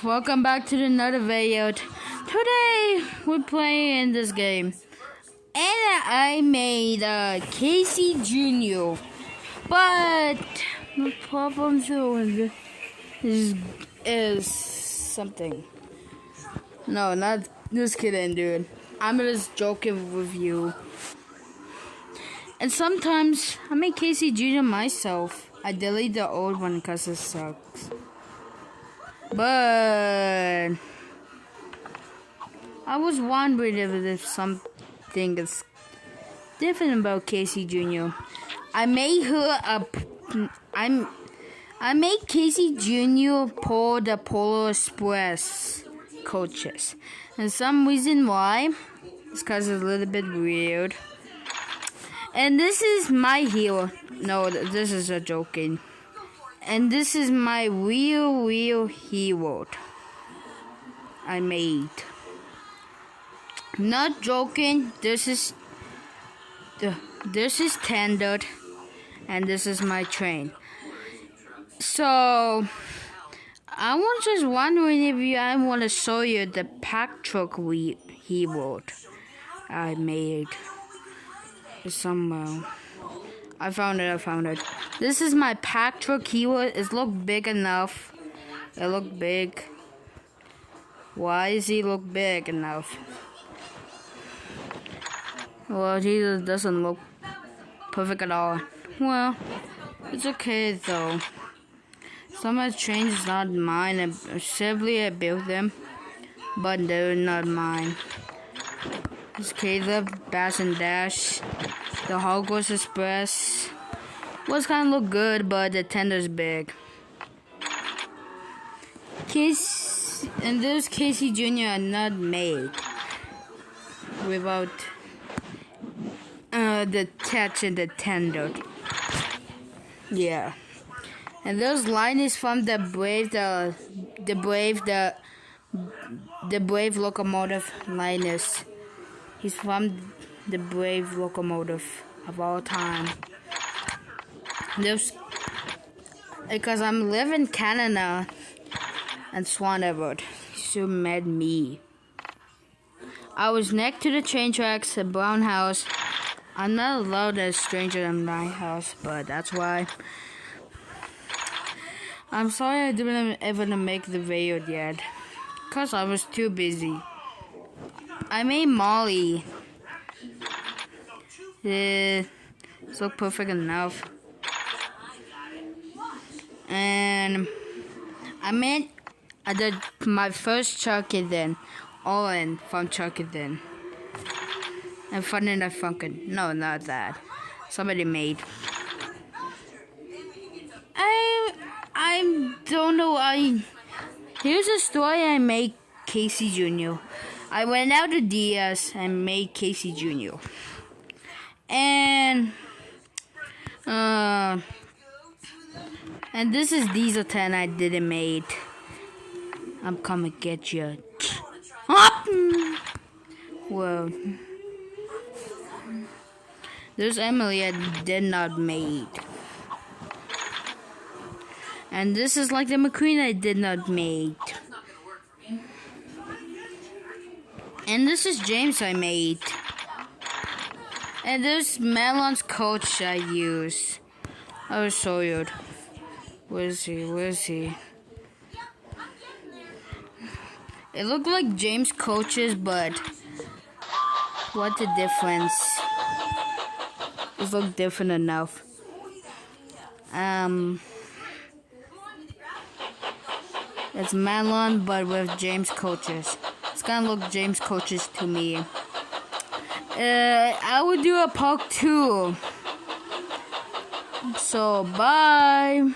welcome back to another video. Today we're playing this game, and I made Casey Jr. But the problem too is something. No, not just kidding, dude. I'm just joking with you. And sometimes I make Casey Jr. myself. I delete the old one because it sucks. But I was wondering if something is different about Casey Jr. I made Casey Jr. pull the Polar Express coaches. And some reason why it's because it's a little bit weird. And this is my hero. No, this is a joking. And this is my real hero I made. Not joking. This is standard, and this is my train. So I was just wondering if I want to show you the pack truck hero I made somewhere. I found it. This is my pack truck hero. It look big enough. It look big. Why does he look big enough? Well, he doesn't look perfect at all. Well, it's okay though. Some of the trains is not mine. Simply I built them, but they're not mine. It's Caleb, Bass and Dash. The Hogwarts Express was kind of look good, but the tender's big. And those Casey Jr. are not made without the touch and the tender. Yeah. And those line is from the Brave locomotive Linus. He's from the Brave locomotive of all time. Because I'm living in Canada and Swanewood. So mad me. I was next to the train tracks, a brown house. I'm not allowed as a stranger in my house, but that's why. I'm sorry I didn't ever make the video yet, cause I was too busy. I made Molly. It's look perfect enough. And I made my first Chucky then, Owen from Chucky then. And Fun and Funkin'. No, not that. Somebody made. I don't know. Here's a story I made Casey Jr. I went out to DS and made Casey Jr. And this is Diesel 10 I didn't made. I'm coming to get you. Whoa. There's Emily I did not made. And this is like the McQueen I did not made. And this is James I made. And this Melon's coach I use. I will show you. Where is he? It looked like James coaches, but what the difference? It looked different enough. It's Melon, but with James coaches. It's gonna look James coaches to me. I will do a part 2. So, bye.